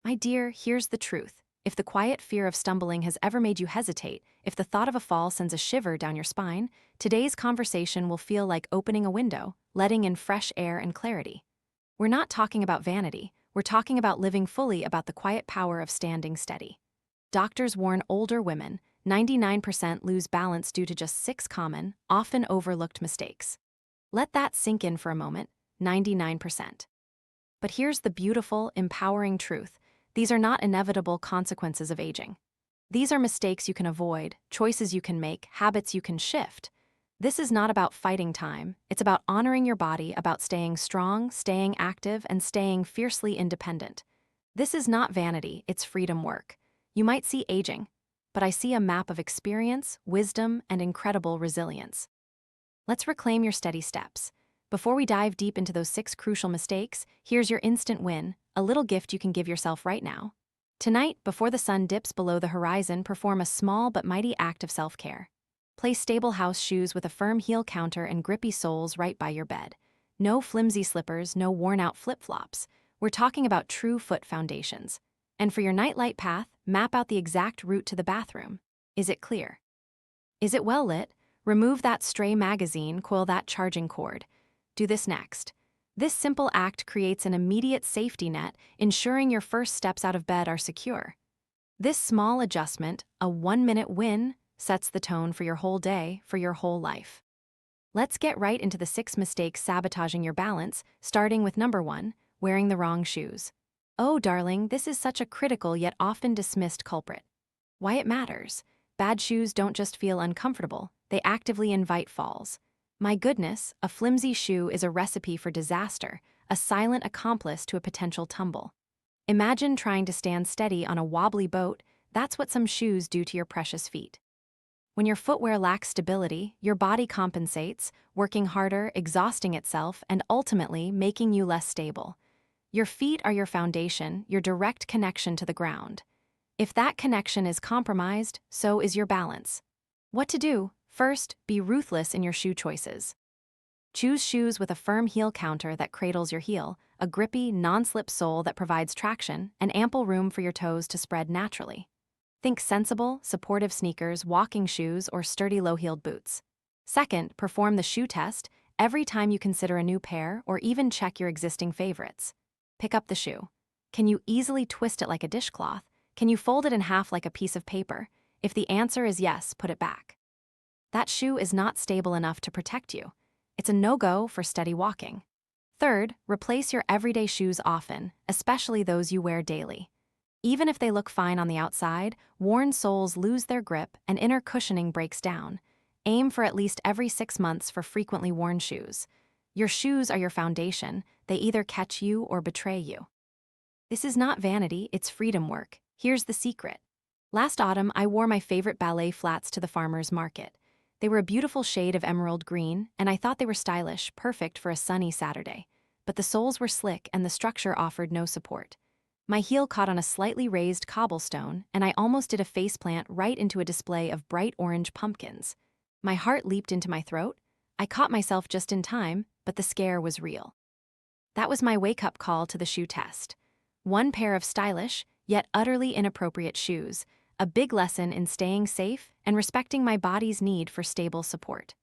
My dear, here's the truth. If the quiet fear of stumbling has ever made you hesitate, if the thought of a fall sends a shiver down your spine, today's conversation will feel like opening a window, letting in fresh air and clarity. We're not talking about vanity, we're talking about living fully, about the quiet power of standing steady. Doctors warn older women, 99% lose balance due to just 6 common, often overlooked mistakes. Let that sink in for a moment, 99%. But here's the beautiful, empowering truth. These are not inevitable consequences of aging. These are mistakes you can avoid, choices you can make, habits you can shift. This is not about fighting time. It's about honoring your body, about staying strong, staying active, and staying fiercely independent. This is not vanity, it's freedom work. You might see aging, but I see a map of experience, wisdom, and incredible resilience. Let's reclaim your steady steps. Before we dive deep into those 6 crucial mistakes, here's your instant win, a little gift you can give yourself right now. Tonight, before the sun dips below the horizon, perform a small but mighty act of self-care. Place stable house shoes with a firm heel counter and grippy soles right by your bed. No flimsy slippers, no worn-out flip-flops. We're talking about true foot foundations. And for your nightlight path, map out the exact route to the bathroom. Is it clear? Is it well lit? Remove that stray magazine, coil that charging cord. Do this next. This simple act creates an immediate safety net, ensuring your first steps out of bed are secure. This small adjustment, a 1-minute win, sets the tone for your whole day, for your whole life. Let's get right into the 6 mistakes sabotaging your balance, starting with number 1, wearing the wrong shoes. Oh, darling, this is such a critical yet often dismissed culprit. Why it matters. Bad shoes don't just feel uncomfortable, they actively invite falls. My goodness, a flimsy shoe is a recipe for disaster, a silent accomplice to a potential tumble. Imagine trying to stand steady on a wobbly boat. That's what some shoes do to your precious feet. When your footwear lacks stability, your body compensates, working harder, exhausting itself, and ultimately making you less stable. Your feet are your foundation, your direct connection to the ground. If that connection is compromised, so is your balance. What to do? First, be ruthless in your shoe choices. Choose shoes with a firm heel counter that cradles your heel, a grippy, non-slip sole that provides traction, and ample room for your toes to spread naturally. Think sensible, supportive sneakers, walking shoes, or sturdy low-heeled boots. Second, perform the shoe test every time you consider a new pair or even check your existing favorites. Pick up the shoe. Can you easily twist it like a dishcloth? Can you fold it in half like a piece of paper? If the answer is yes, put it back. That shoe is not stable enough to protect you. It's a no-go for steady walking. Third, replace your everyday shoes often, especially those you wear daily. Even if they look fine on the outside, worn soles lose their grip and inner cushioning breaks down. Aim for at least every 6 months for frequently worn shoes. Your shoes are your foundation. They either catch you or betray you. This is not vanity, it's freedom work. Here's the secret. Last autumn, I wore my favorite ballet flats to the farmer's market. They were a beautiful shade of emerald green, and I thought they were stylish, perfect for a sunny Saturday. But the soles were slick and the structure offered no support. My heel caught on a slightly raised cobblestone, and I almost did a faceplant right into a display of bright orange pumpkins. My heart leaped into my throat. I caught myself just in time, but the scare was real. That was my wake-up call to the shoe test. 1 pair of stylish, yet utterly inappropriate shoes, a big lesson in staying safe and respecting my body's need for stable support.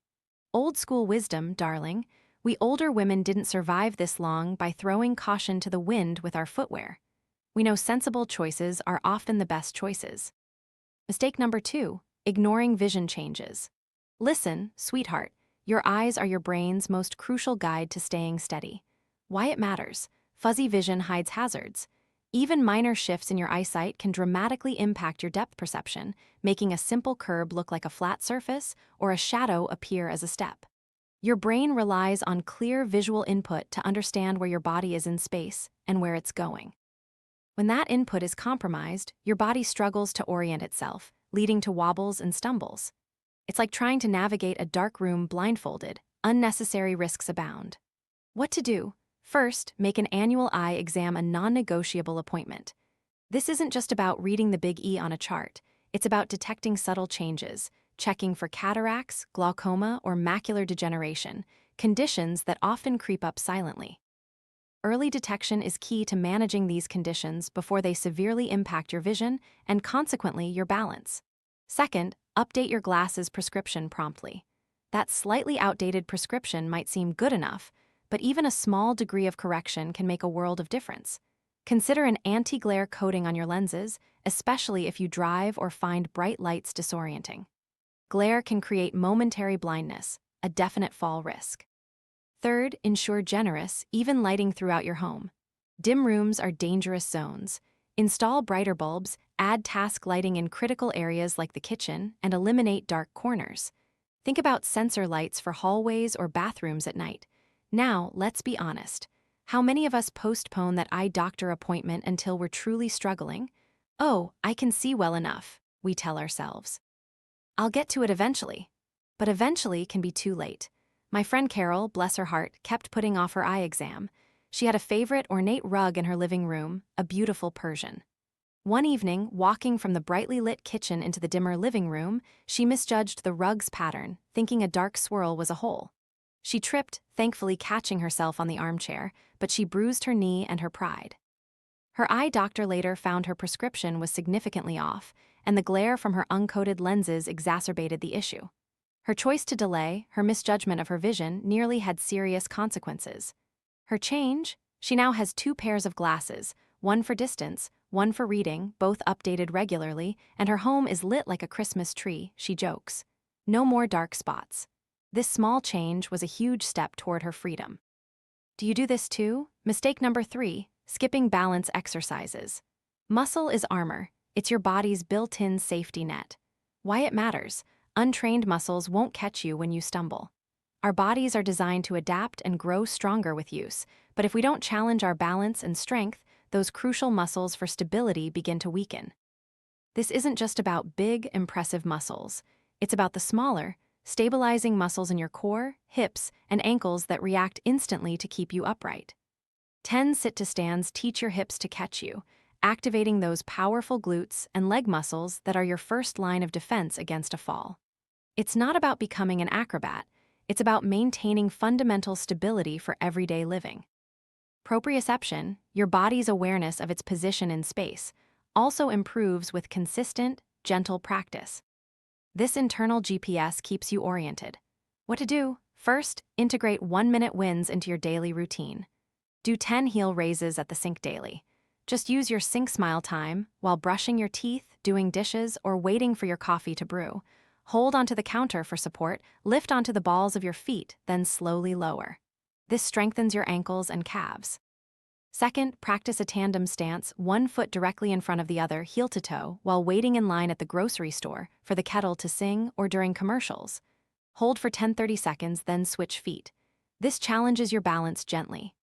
Old school wisdom, darling. We older women didn't survive this long by throwing caution to the wind with our footwear. We know sensible choices are often the best choices. Mistake number 2, ignoring vision changes. Listen, sweetheart, your eyes are your brain's most crucial guide to staying steady. Why it matters. Fuzzy vision hides hazards. Even minor shifts in your eyesight can dramatically impact your depth perception, making a simple curb look like a flat surface or a shadow appear as a step. Your brain relies on clear visual input to understand where your body is in space and where it's going. When that input is compromised, your body struggles to orient itself, leading to wobbles and stumbles. It's like trying to navigate a dark room blindfolded. Unnecessary risks abound. What to do? First, make an annual eye exam a non-negotiable appointment. This isn't just about reading the big E on a chart. It's about detecting subtle changes, checking for cataracts, glaucoma, or macular degeneration, conditions that often creep up silently. Early detection is key to managing these conditions before they severely impact your vision and consequently your balance. Second, update your glasses prescription promptly. That slightly outdated prescription might seem good enough, but even a small degree of correction can make a world of difference. Consider an anti-glare coating on your lenses, especially if you drive or find bright lights disorienting. Glare can create momentary blindness, a definite fall risk. Third, ensure generous, even lighting throughout your home. Dim rooms are dangerous zones. Install brighter bulbs, add task lighting in critical areas like the kitchen, and eliminate dark corners. Think about sensor lights for hallways or bathrooms at night. Now, let's be honest. How many of us postpone that eye doctor appointment until we're truly struggling? Oh, I can see well enough, we tell ourselves. I'll get to it eventually. But eventually can be too late. My friend Carol, bless her heart, kept putting off her eye exam. She had a favorite ornate rug in her living room, a beautiful Persian. One evening, walking from the brightly lit kitchen into the dimmer living room, she misjudged the rug's pattern, thinking a dark swirl was a hole. She tripped, thankfully catching herself on the armchair, but she bruised her knee and her pride. Her eye doctor later found her prescription was significantly off, and the glare from her uncoated lenses exacerbated the issue. Her choice to delay, her misjudgment of her vision, nearly had serious consequences. Her change? She now has 2 pairs of glasses, one for distance, one for reading, both updated regularly, and her home is lit like a Christmas tree, she jokes. No more dark spots. This small change was a huge step toward her freedom. Do you do this too? Mistake number 3, skipping balance exercises. Muscle is armor. It's your body's built-in safety net. Why it matters? Untrained muscles won't catch you when you stumble. Our bodies are designed to adapt and grow stronger with use, but if we don't challenge our balance and strength, those crucial muscles for stability begin to weaken. This isn't just about big, impressive muscles. It's about the smaller, stabilizing muscles in your core, hips, and ankles that react instantly to keep you upright. 10 sit-to-stands teach your hips to catch you, activating those powerful glutes and leg muscles that are your first line of defense against a fall. It's not about becoming an acrobat, it's about maintaining fundamental stability for everyday living. Proprioception, your body's awareness of its position in space, also improves with consistent, gentle practice. This internal GPS keeps you oriented. What to do? First, integrate 1-minute wins into your daily routine. Do 10 heel raises at the sink daily. Just use your sink smile time while brushing your teeth, doing dishes, or waiting for your coffee to brew. Hold onto the counter for support, lift onto the balls of your feet, then slowly lower. This strengthens your ankles and calves. Second, practice a tandem stance, one foot directly in front of the other, heel to toe, while waiting in line at the grocery store for the kettle to sing or during commercials. Hold for 10-30 seconds, then switch feet. This challenges your balance gently.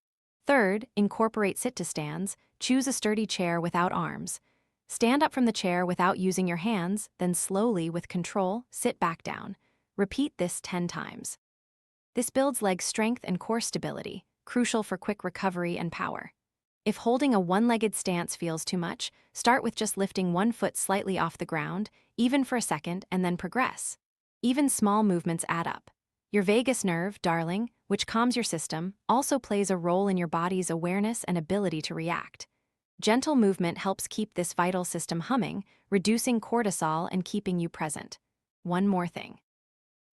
Third, incorporate sit-to-stands, choose a sturdy chair without arms. Stand up from the chair without using your hands, then slowly, with control, sit back down. Repeat this 10 times. This builds leg strength and core stability, crucial for quick recovery and power. If holding a one-legged stance feels too much, start with just lifting one foot slightly off the ground, even for a second, and then progress. Even small movements add up. Your vagus nerve, darling, which calms your system, also plays a role in your body's awareness and ability to react. Gentle movement helps keep this vital system humming, reducing cortisol and keeping you present. One more thing.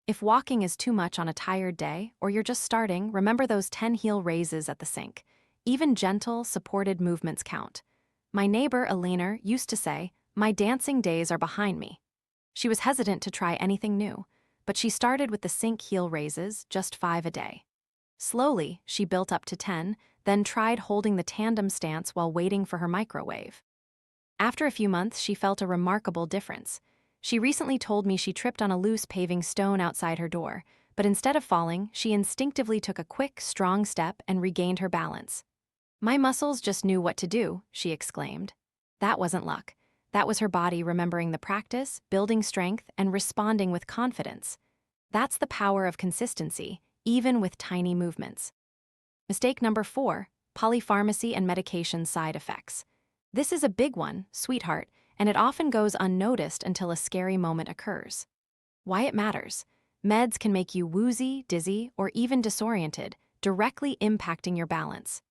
If walking is too much on a tired day, or you're just starting, remember those 10 heel raises at the sink. Even gentle, supported movements count. My neighbor, Elena, used to say, "My dancing days are behind me." She was hesitant to try anything new, but she started with the sink heel raises, just 5 a day. Slowly, she built up to 10, then tried holding the tandem stance while waiting for her microwave. After a few months, she felt a remarkable difference. She recently told me she tripped on a loose paving stone outside her door, but instead of falling, she instinctively took a quick, strong step and regained her balance. "My muscles just knew what to do," she exclaimed. That wasn't luck. That was her body remembering the practice, building strength, and responding with confidence. That's the power of consistency, even with tiny movements. Mistake number 4, polypharmacy and medication side effects. This is a big one, sweetheart, and it often goes unnoticed until a scary moment occurs. Why it matters. Meds can make you woozy, dizzy, or even disoriented, directly impacting your balance.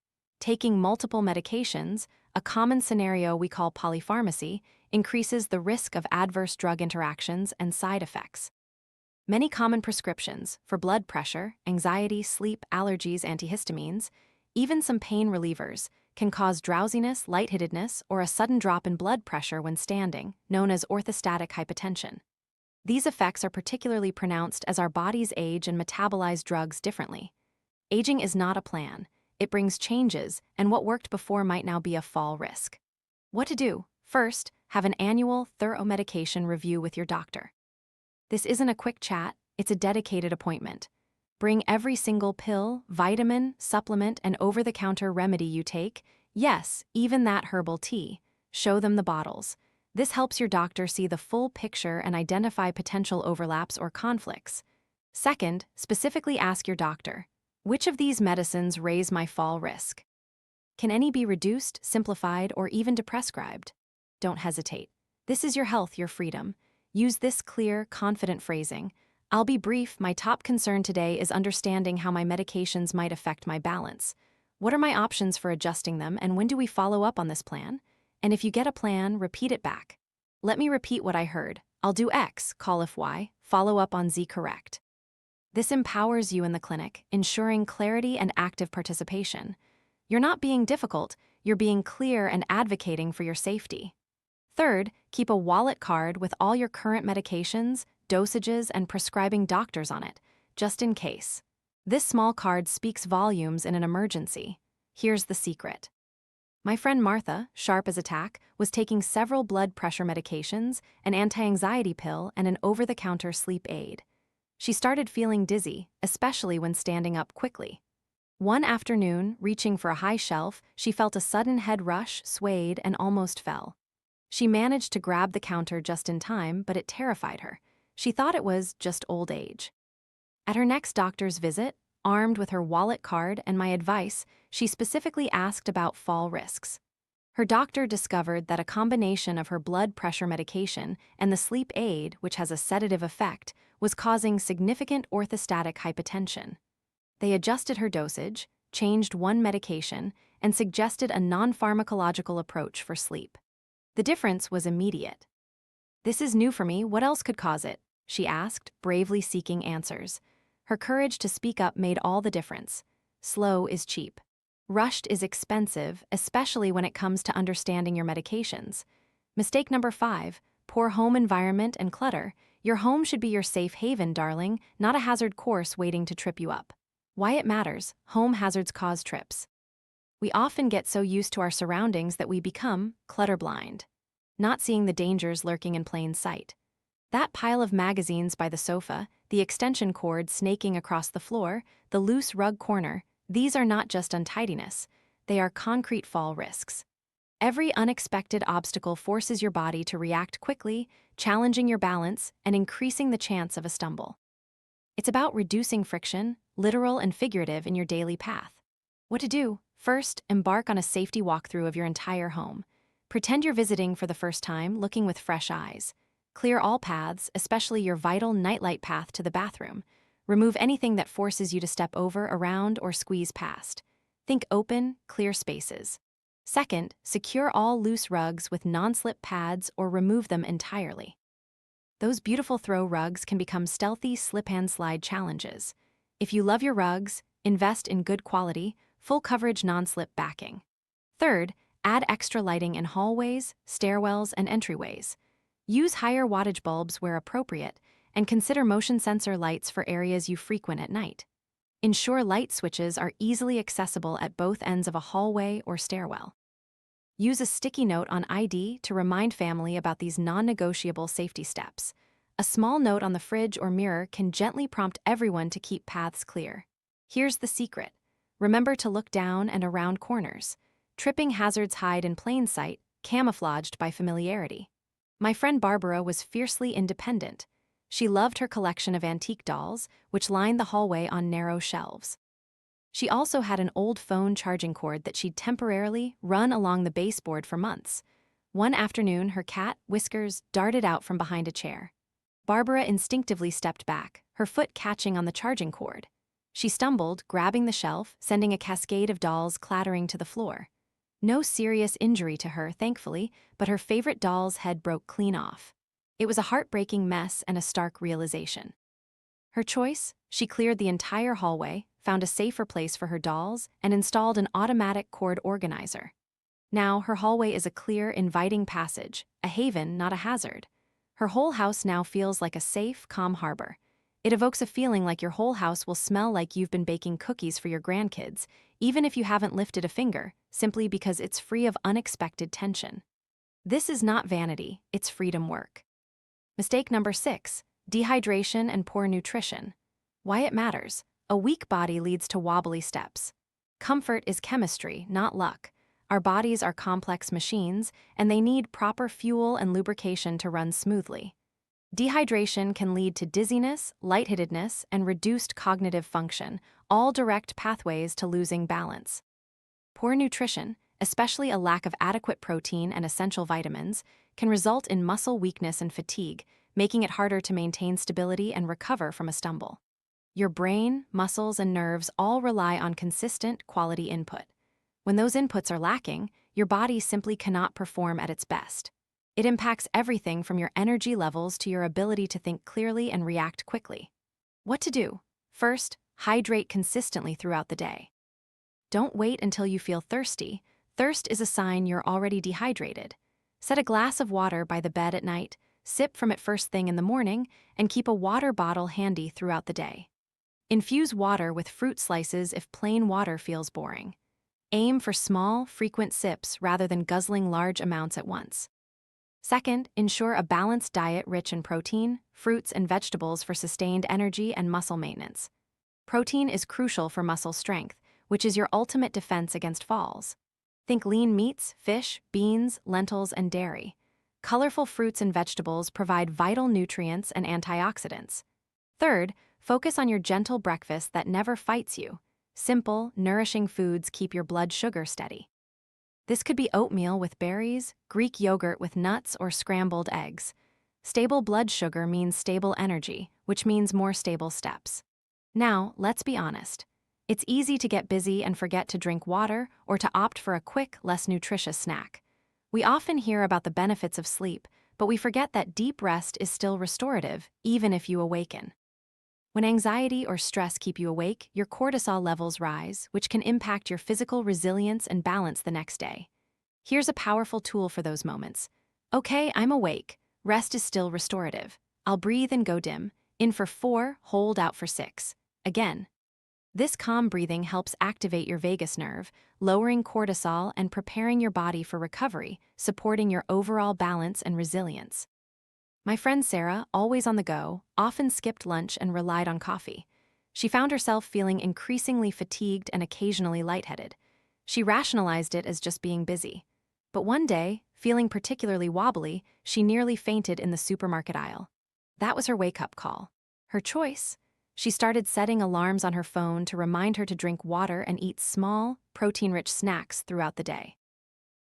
Taking multiple medications, a common scenario we call polypharmacy, increases the risk of adverse drug interactions and side effects. Many common prescriptions for blood pressure, anxiety, sleep, allergies, antihistamines, even some pain relievers, can cause drowsiness, lightheadedness, or a sudden drop in blood pressure when standing, known as orthostatic hypotension. These effects are particularly pronounced as our bodies age and metabolize drugs differently. Aging is not a plan. It brings changes, and what worked before might now be a fall risk. What to do? First, have an annual, thorough medication review with your doctor. This isn't a quick chat, it's a dedicated appointment. Bring every single pill, vitamin, supplement, and over-the-counter remedy you take, yes, even that herbal tea. Show them the bottles. This helps your doctor see the full picture and identify potential overlaps or conflicts. Second, specifically ask your doctor, which of these medicines raise my fall risk? Can any be reduced, simplified, or even deprescribed? Don't hesitate. This is your health, your freedom. Use this clear, confident phrasing. I'll be brief. My top concern today is understanding how my medications might affect my balance. What are my options for adjusting them, and when do we follow up on this plan? And if you get a plan, repeat it back. Let me repeat what I heard. I'll do X, call if Y, follow up on Z correct. This empowers you in the clinic, ensuring clarity and active participation. You're not being difficult, you're being clear and advocating for your safety. Third, keep a wallet card with all your current medications, dosages, and prescribing doctors on it, just in case. This small card speaks volumes in an emergency. Here's the secret. My friend Martha, sharp as a tack, was taking several blood pressure medications, an anti-anxiety pill, and an over-the-counter sleep aid. She started feeling dizzy, especially when standing up quickly. One afternoon, reaching for a high shelf, she felt a sudden head rush, swayed, and almost fell. She managed to grab the counter just in time, but it terrified her. She thought it was just old age. At her next doctor's visit, armed with her wallet card and my advice, she specifically asked about fall risks. Her doctor discovered that a combination of her blood pressure medication and the sleep aid, which has a sedative effect, was causing significant orthostatic hypotension. They adjusted her dosage, changed one medication, and suggested a non-pharmacological approach for sleep. The difference was immediate. "This is new for me. What else could cause it?" she asked, bravely seeking answers. Her courage to speak up made all the difference. Slow is cheap. Rushed is expensive, especially when it comes to understanding your medications. Mistake number 5, poor home environment and clutter. Your home should be your safe haven, darling, not a hazard course waiting to trip you up. Why it matters: home hazards cause trips. We often get so used to our surroundings that we become clutter-blind, not seeing the dangers lurking in plain sight. That pile of magazines by the sofa, the extension cord snaking across the floor, the loose rug corner, these are not just untidiness, they are concrete fall risks. Every unexpected obstacle forces your body to react quickly, challenging your balance and increasing the chance of a stumble. It's about reducing friction, literal and figurative, in your daily path. What to do? First, embark on a safety walkthrough of your entire home. Pretend you're visiting for the first time, looking with fresh eyes. Clear all paths, especially your vital nightlight path to the bathroom. Remove anything that forces you to step over, around, or squeeze past. Think open, clear spaces. Second, secure all loose rugs with non-slip pads or remove them entirely. Those beautiful throw rugs can become stealthy slip-and-slide challenges. If you love your rugs, invest in good quality, full-coverage non-slip backing. Third, add extra lighting in hallways, stairwells, and entryways. Use higher wattage bulbs where appropriate, and consider motion sensor lights for areas you frequent at night. Ensure light switches are easily accessible at both ends of a hallway or stairwell. Use a sticky note on ID to remind family about these non-negotiable safety steps. A small note on the fridge or mirror can gently prompt everyone to keep paths clear. Here's the secret. Remember to look down and around corners. Tripping hazards hide in plain sight, camouflaged by familiarity. My friend Barbara was fiercely independent. She loved her collection of antique dolls, which lined the hallway on narrow shelves. She also had an old phone charging cord that she'd temporarily run along the baseboard for months. One afternoon, her cat, Whiskers, darted out from behind a chair. Barbara instinctively stepped back, her foot catching on the charging cord. She stumbled, grabbing the shelf, sending a cascade of dolls clattering to the floor. No serious injury to her, thankfully, but her favorite doll's head broke clean off. It was a heartbreaking mess and a stark realization. Her choice? She cleared the entire hallway, found a safer place for her dolls, and installed an automatic cord organizer. Now, her hallway is a clear, inviting passage, a haven, not a hazard. Her whole house now feels like a safe, calm harbor. It evokes a feeling like your whole house will smell like you've been baking cookies for your grandkids, even if you haven't lifted a finger, simply because it's free of unexpected tension. This is not vanity, it's freedom work. Mistake number 6, dehydration and poor nutrition. Why it matters. A weak body leads to wobbly steps. Comfort is chemistry, not luck. Our bodies are complex machines, and they need proper fuel and lubrication to run smoothly. Dehydration can lead to dizziness, lightheadedness, and reduced cognitive function, all direct pathways to losing balance. Poor nutrition, especially a lack of adequate protein and essential vitamins, can result in muscle weakness and fatigue, making it harder to maintain stability and recover from a stumble. Your brain, muscles, and nerves all rely on consistent, quality input. When those inputs are lacking, your body simply cannot perform at its best. It impacts everything from your energy levels to your ability to think clearly and react quickly. What to do? First, hydrate consistently throughout the day. Don't wait until you feel thirsty. Thirst is a sign you're already dehydrated. Set a glass of water by the bed at night, sip from it first thing in the morning, and keep a water bottle handy throughout the day. Infuse water with fruit slices if plain water feels boring. Aim for small, frequent sips rather than guzzling large amounts at once. Second, ensure a balanced diet rich in protein, fruits, and vegetables for sustained energy and muscle maintenance. Protein is crucial for muscle strength, which is your ultimate defense against falls. Think lean meats, fish, beans, lentils, and dairy. Colorful fruits and vegetables provide vital nutrients and antioxidants. Third, focus on your gentle breakfast that never fights you. Simple, nourishing foods keep your blood sugar steady. This could be oatmeal with berries, Greek yogurt with nuts, or scrambled eggs. Stable blood sugar means stable energy, which means more stable steps. Now, let's be honest. It's easy to get busy and forget to drink water or to opt for a quick, less nutritious snack. We often hear about the benefits of sleep, but we forget that deep rest is still restorative, even if you awaken. When anxiety or stress keep you awake, your cortisol levels rise, which can impact your physical resilience and balance the next day. Here's a powerful tool for those moments. Okay, I'm awake. Rest is still restorative. I'll breathe and go dim. In for 4, hold out for 6. Again. This calm breathing helps activate your vagus nerve, lowering cortisol and preparing your body for recovery, supporting your overall balance and resilience. My friend Sarah, always on the go, often skipped lunch and relied on coffee. She found herself feeling increasingly fatigued and occasionally lightheaded. She rationalized it as just being busy. But one day, feeling particularly wobbly, she nearly fainted in the supermarket aisle. That was her wake-up call. Her choice? She started setting alarms on her phone to remind her to drink water and eat small, protein-rich snacks throughout the day.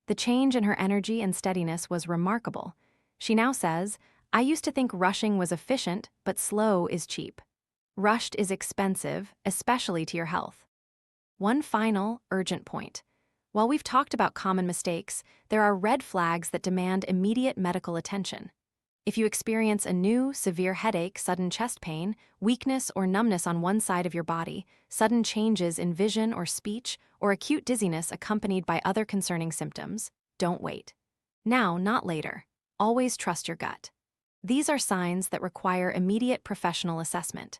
The change in her energy and steadiness was remarkable. She now says, "I used to think rushing was efficient, but slow is cheap. Rushed is expensive, especially to your health." One final, urgent point. While we've talked about common mistakes, there are red flags that demand immediate medical attention. If you experience a new, severe headache, sudden chest pain, weakness or numbness on one side of your body, sudden changes in vision or speech, or acute dizziness accompanied by other concerning symptoms, don't wait. Now, not later. Always trust your gut. These are signs that require immediate professional assessment.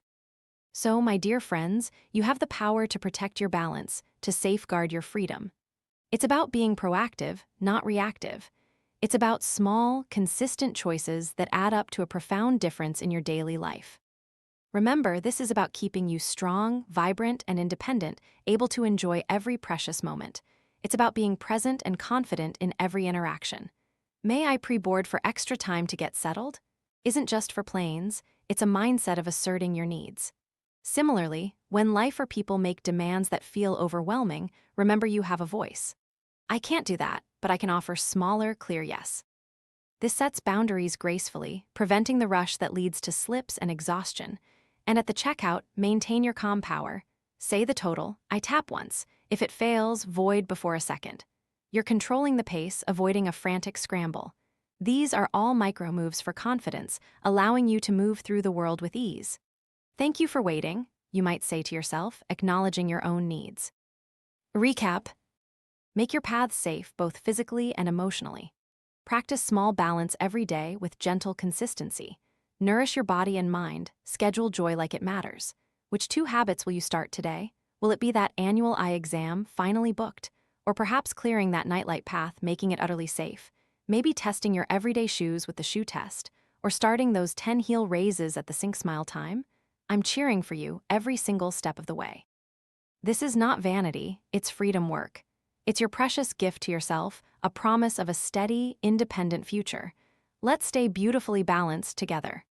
So, my dear friends, you have the power to protect your balance, to safeguard your freedom. It's about being proactive, not reactive. It's about small, consistent choices that add up to a profound difference in your daily life. Remember, this is about keeping you strong, vibrant, and independent, able to enjoy every precious moment. It's about being present and confident in every interaction. May I pre-board for extra time to get settled? Isn't just for planes, it's a mindset of asserting your needs. Similarly, when life or people make demands that feel overwhelming, remember you have a voice. I can't do that, but I can offer smaller, clear yes. This sets boundaries gracefully, preventing the rush that leads to slips and exhaustion. And at the checkout, maintain your calm power. Say the total, I tap once. If it fails, void before a second. You're controlling the pace, avoiding a frantic scramble. These are all micro moves for confidence, allowing you to move through the world with ease. Thank you for waiting, you might say to yourself, acknowledging your own needs. Recap. Make your paths safe, both physically and emotionally. Practice small balance every day with gentle consistency. Nourish your body and mind, schedule joy like it matters. Which two habits will you start today? Will it be that annual eye exam, finally booked? Or perhaps clearing that nightlight path, making it utterly safe? Maybe testing your everyday shoes with the shoe test? Or starting those 10 heel raises at the Sink Smile time? I'm cheering for you every single step of the way. This is not vanity, it's freedom work. It's your precious gift to yourself, a promise of a steady, independent future. Let's stay beautifully balanced together.